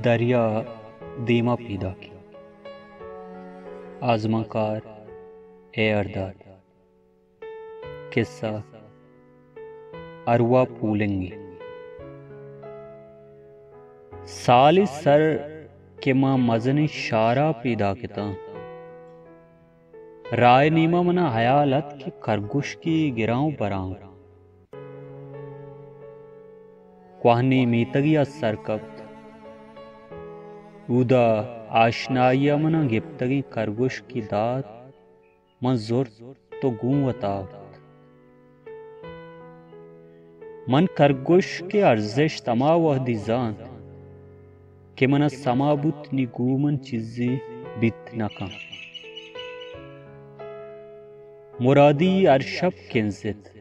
दरिया दीमा पीदा की आजमाकार ए अरदाद किस्सा अरवा पूलेंगी साली सर के मां मजनी शारा पीदा किता राय नीमा मना हयालत की खरगोश की गिराऊं बराऊं क्वाहनी मीतगिया सरकब्त उदा आशनाइया मना गिप्तगी खरगोश की दात मंजूर तो गूंवता मन खरगोश के अर्जिश तमा वहदी जान के मना समाबुत निगूमन चीजी बित नका मुरादी अर्शब किंजित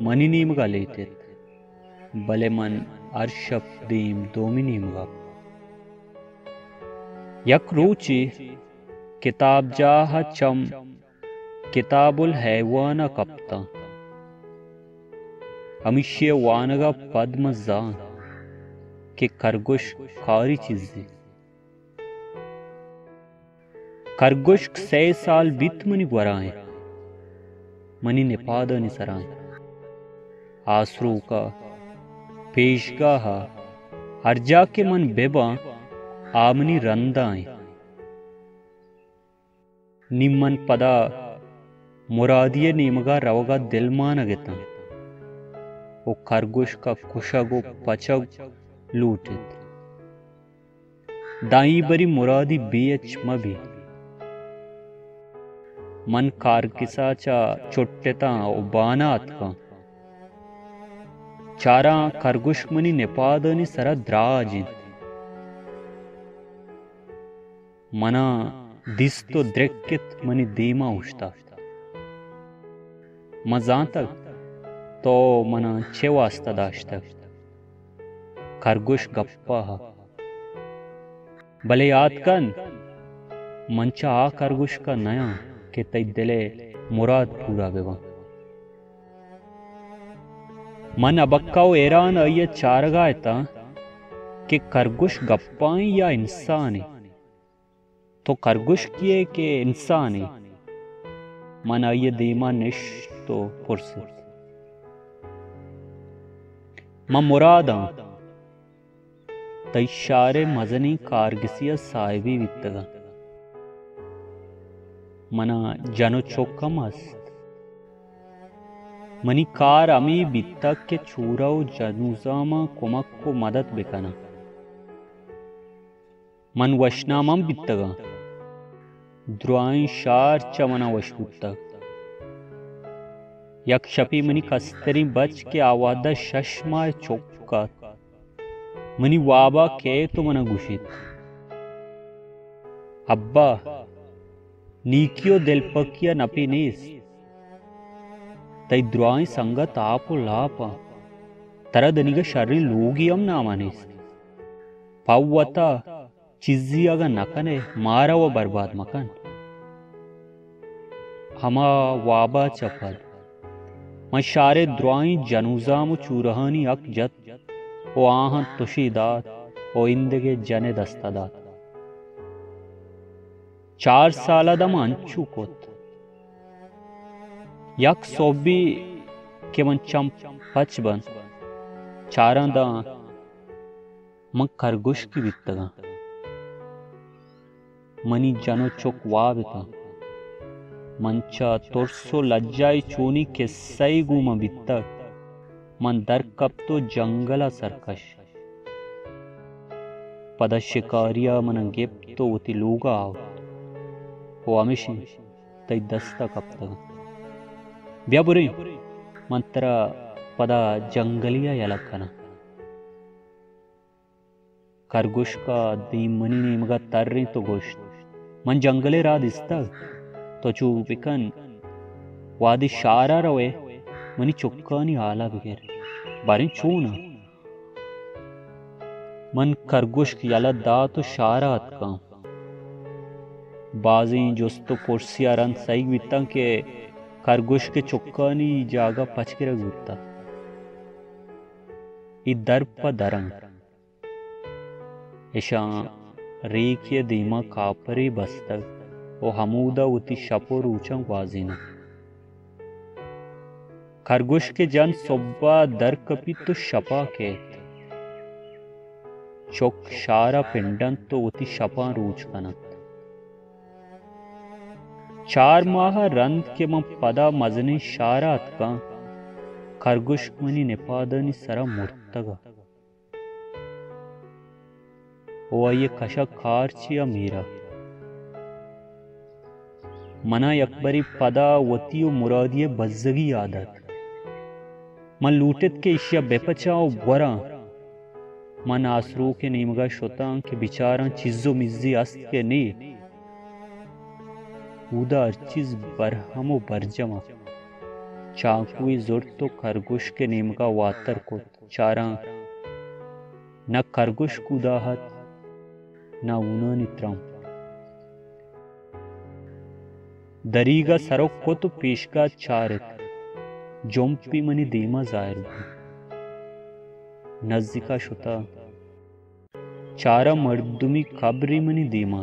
मनी नीमगा लेते भले मन अर्शब दीम दोमी नीमगा यक रूची किताब जाह चम किताबुल हैवाना कप्ता हमिशे वानगा पद्म जान के खरगोश खारी चीज़ें खरगोश 6 साल बीत मनी वराए मनी निपादा निसराए आसरू का पेशगाह हर जा के मन बेबा आमनी रंदाएं निम्मन पदा मुरादिये नीमगा रवगा दिलमान अगता वो खरगोश का कुशगो पचग लूटित दाई बरी मुरादी बीएच मभी मन कार किसाचा चुट्टेता उबानात का चारा खरगोश मनी निपादनी सरा द्राजित मना दिस तो द्रेकित मनी दीमा उष्टा मजा तक तो मना छे वास्ता दाश्ता खरगोश गप्पा हा भले याद कन मंचा आ खरगोश का नया के तई दिले मुराद पूरा बेवा मन अबक्काओ एरान अये चारगायता कि खरगोश गप्पाएं या इंसान तो खरगोश किए के इंसान मन आइए दीमा निश तो पुरसे म मुरादा तैशारे मजनी कारगिसिया साहिबी वित्तगा मना जनो चौका मस्त मनी कार अमी बित्तक के चूराओ जनुजामा कुमक को मदद बेकना मन वशनामम बित्तगा द्रुआई शार चमना वशबुत्तक यक्षपी मनी कस्तरी बच के आवादा शशमा चौका मनी वाबा के तो मना गुशित अब्बा नीकियो दिलपकिया नपी नीस तई द्रुआई संगत आपो लापा तरदनिग शर्री लोगियम नामानीस पावता चिज्जी अगा नकने मारा व बर्बाद मकन हमा वाबा चपद मशारे द्रुआई जनुजामु चूरहानी अक जत ओ आहन तुशीदात ओ इंदगे जने दस्तदात 4 साला दम अंचू कोत यक सोबी के मन चम पचबन चारा दा मन खरगोश की बित्तगा मनी जनो चोक वाबिता मंचा तोरसो लज्जाई चोनी के सई गुमा बित्तक मन दर कब तो जंगला सरकश पदा शिकारिया मन गेप तो उती लूगा आव वो अमिशी तई दस्ता कब तक ब्याबुरी मंत्रा पदा जंगलिया यलखना खरगोश का दी मनी नीमगा तर्री तो गोश्त मन जंगले रा दिसता तो चू विकन वादी शारा रवे मनी चुक्कानी आला बिगेर बारी चूना मन खरगोश की याला दा तो शारा अतका बाजी जोस्तो कुर्सिया रन सही बिता के खरगोश के चुक्कानी जागा पचके गुत्ता इदर्प दरंग इशा रेकिय दीमा कापरी बस्तग ओ हमूदा उती शपो रूचं वाजिना खरगोश के जन सोब्बा दर कपी तो शपा केत चोक शारा पिंडन तो उती शपा रूच कनत 4 माह रंद के म पदा मजनी शारात का खरगोश मनी निपादनी सरा मुर्तगा ओ ये कशा खारचिया मीरा मना यकबरी पदा वतियो मुरादिये बज्जगी आदत मन लूटित के इशिया बेपचाओ वरा मन आसरू के नीमगा शोता के बिचारा चिज्जो मिज्जी अस्त के नी उदा अर्चिज बरहमो बरजमा चाकुई जुर तो खरगोश के नीमगा वातर को चारा न खरगोश कुदाहत न ऊना नित्रम दरीगा सरोक को तो पेशगा चारित जोम्पी मनी दीमा जाहिर नजदीका शुता चारा मर्दुमी खबरी मनी दीमा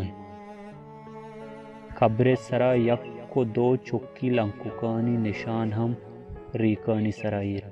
खबरे सरा यक को 2 चुक्की लंकुकानी निशान हम रीकानी सराइर